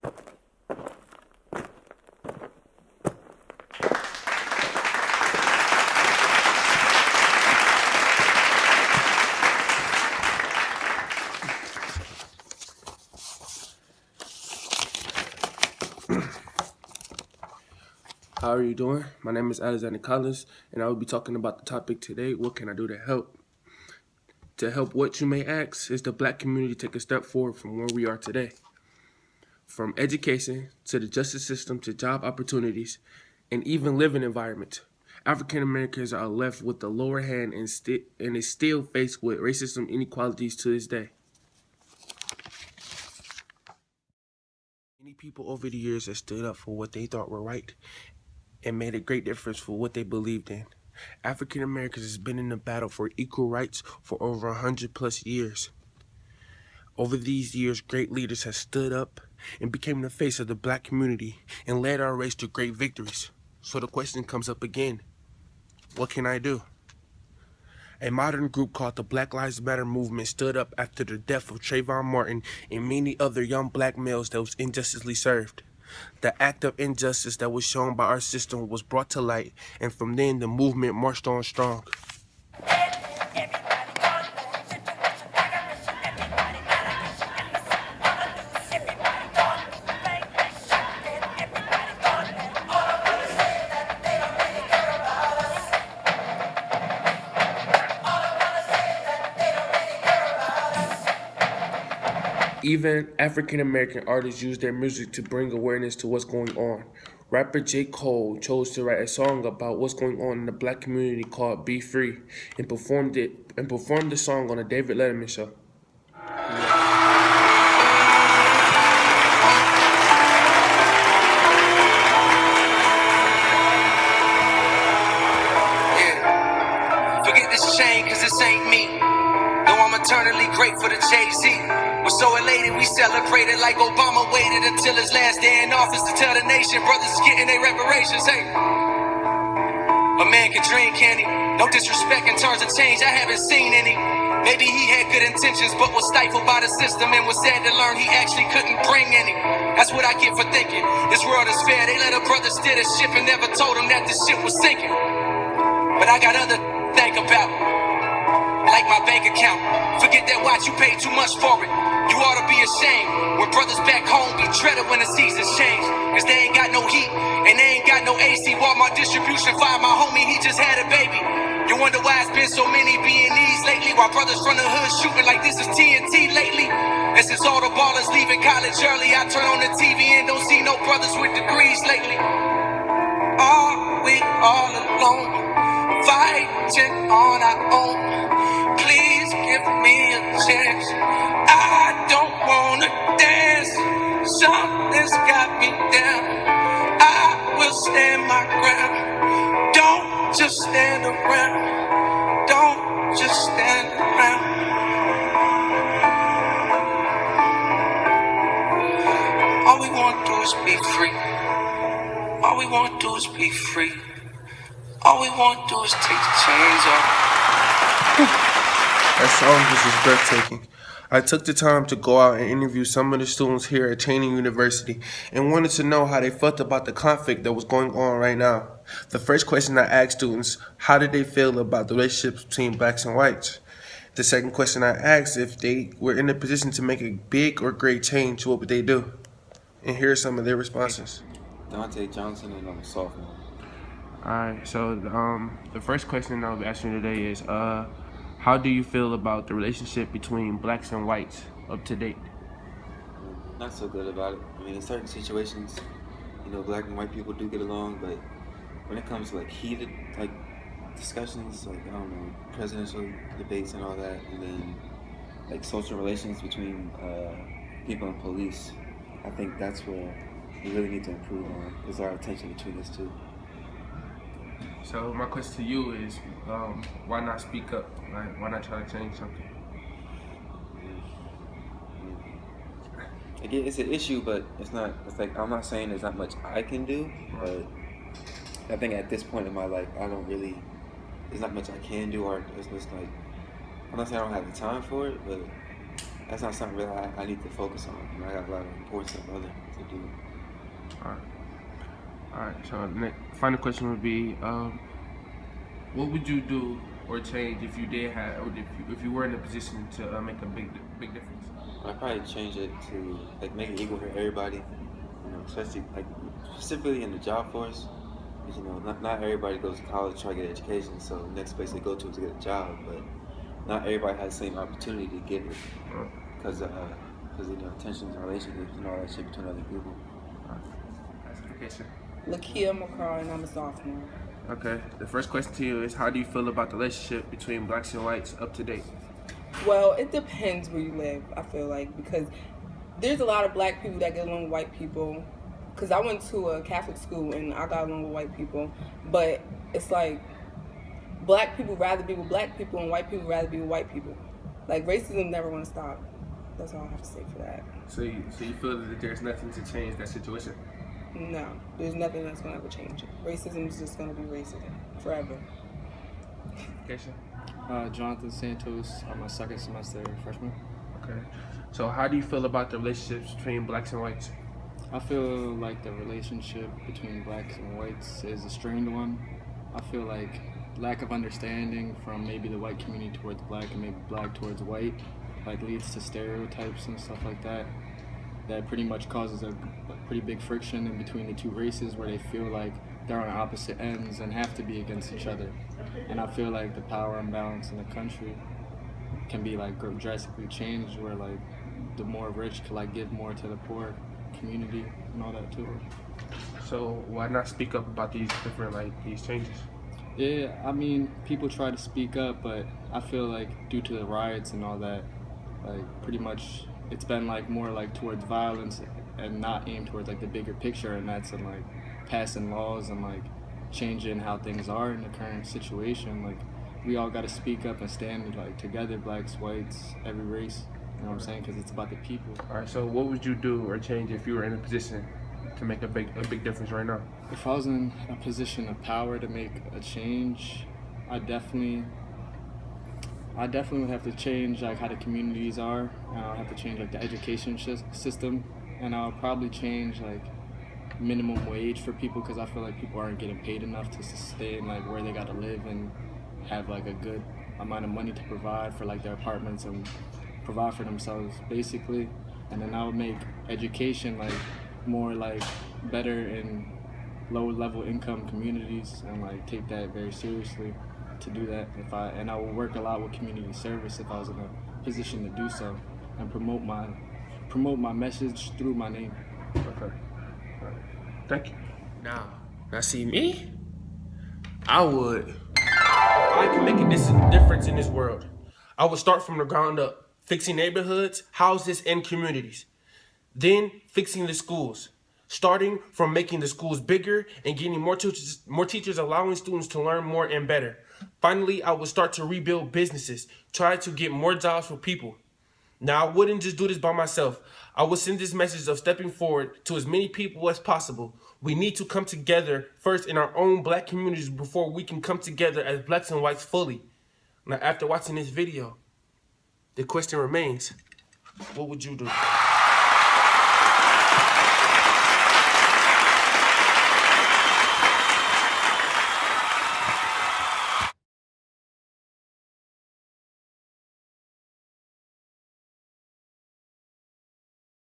How are you doing? My name is Alexander Collins, and I will be talking about the topic today, what can I do to help? To help what, you may ask, is the Black community take a step forward from where we are today. From education, to the justice system, to job opportunities, and even living environment. African Americans are left with the lower hand and is still faced with racism inequalities to this day. Many people over the years have stood up for what they thought were right and made a great difference for what they believed in. African Americans has been in the battle for equal rights for over 100+ years. Over these years, great leaders have stood up and became the face of the Black community and led our race to great victories. So the question comes up again, what can I do? A modern group called the Black Lives Matter movement stood up after the death of Trayvon Martin and many other young black males that was injustly served. The act of injustice that was shown by our system was brought to light, and from then the movement marched on strong. Even African American artists use their music to bring awareness to what's going on. Rapper J. Cole chose to write a song about what's going on in the Black community called Be Free and performed the song on the David Letterman show. Forget this chain, cause this ain't me. Though I'm eternally grateful to Jay-Z. We're so elated, we celebrated like Obama waited until his last day in office to tell the nation brothers is getting their reparations. Hey, a man can dream, can he? No disrespect in terms of change, I haven't seen any. Maybe he had good intentions, but was stifled by the system and was sad to learn he actually couldn't bring any. That's what I get for thinking this world is fair. They let a brother steer the ship and never told him that the ship was sinking. But I got other to think about, like my bank account. Forget that watch, you paid too much for it. You ought to be ashamed when brothers back home be dreaded when the seasons change. Cause they ain't got no heat and they ain't got no AC. Walmart distribution fired my homie, he just had a baby. You wonder why it's been so many B&Es lately, while brothers from the hood shooting like this is TNT lately. And since all the ballers leaving college early, I turn on the TV and don't see no brothers with degrees lately. Are we all alone, fighting on our own? Please give me a chance. I don't wanna dance. Something's got me down. I will stand my ground. Don't just stand around. Don't just stand around. All we want to do is be free. All we want to do is be free. All we want to do is take the chains off. That song was just breathtaking. I took the time to go out and interview some of the students here at Channing University and wanted to know how they felt about the conflict that was going on right now. The first question I asked students, how did they feel about the relationships between blacks and whites? The second question I asked if they were in a position to make a big or great change, what would they do? And here are some of their responses. Dante Johnson, and I'm a sophomore. Alright, so the first question I'll be asking today is, how do you feel about the relationship between blacks and whites up to date? Not so good about it. I mean, in certain situations, black and white people do get along, but when it comes to like heated discussions, like presidential debates and all that, and then like social relations between people and police, I think that's where we really need to improve on, is our attention between us two. So my question to you is, why not speak up? Right? Why not try to change something? Again, it's an issue, but it's not. It's like, I'm not saying there's not much I can do, but I think at this point in my life, there's not much I can do, or it's just like, I'm not saying I don't have the time for it, but that's not something really I need to focus on. You know, I got a lot of important stuff other to do. All right. All right. So final question would be, what would you do or change if you did have, or if you were in a position to make a big difference? I'd probably change it to like make it equal for everybody. You know, especially like specifically in the job force. Because, you know, not everybody goes to college to try to get an education. So the next place they go to is to get a job, but not everybody has the same opportunity to get it because you know, tensions and relationships and all that shit between other people. Classification. Lakia McCraw, and I'm a sophomore. Okay. The first question to you is, how do you feel about the relationship between blacks and whites up to date? Well, it depends where you live, I feel like, because there's a lot of black people that get along with white people. Because I went to a Catholic school and I got along with white people. But it's like black people rather be with black people and white people rather be with white people. Like, racism never going to stop. That's all I have to say for that. So you feel that there's nothing to change that situation? No, there's nothing that's going to ever change it. Racism is just going to be racism forever. Keisha? Jonathan Santos. I'm a second semester freshman. Okay. So how do you feel about the relationships between blacks and whites? I feel like the relationship between blacks and whites is a strained one. I feel like lack of understanding from maybe the white community towards black and maybe black towards white like leads to stereotypes and stuff like that. That pretty much causes a pretty big friction in between the two races where they feel like they're on opposite ends and have to be against each other. And I feel like the power imbalance in the country can be like drastically changed where like the more rich can like give more to the poor community and all that too. So why not speak up about these different these changes? Yeah, I mean, people try to speak up, but I feel like due to the riots and all that, like pretty much it's been like more like towards violence and not aimed towards like the bigger picture, and that's in like passing laws and like changing how things are in the current situation. Like we all got to speak up and stand like together, blacks, whites, every race. You know what I'm saying? Because it's about the people. All right. So what would you do or change if you were in a position to make a big difference right now? If I was in a position of power to make a change, I definitely would have to change like how the communities are. I'll have to change like the education system, and I'll probably change like minimum wage for people because I feel like people aren't getting paid enough to sustain like where they got to live and have like a good amount of money to provide for like their apartments and provide for themselves basically. And then I would make education like more like better in low level income communities and like take that very seriously to do that. And I would work a lot with community service if I was in a position to do so and promote my message through my name. Okay. All right. Thank you. Now see me? If I can make a difference in this world, I would start from the ground up, fixing neighborhoods, houses, and communities. Then fixing the schools, starting from making the schools bigger and getting more teachers, allowing students to learn more and better. Finally, I would start to rebuild businesses, try to get more jobs for people. Now, I wouldn't just do this by myself. I would send this message of stepping forward to as many people as possible. We need to come together first in our own black communities before we can come together as blacks and whites fully. Now, after watching this video, the question remains, what would you do?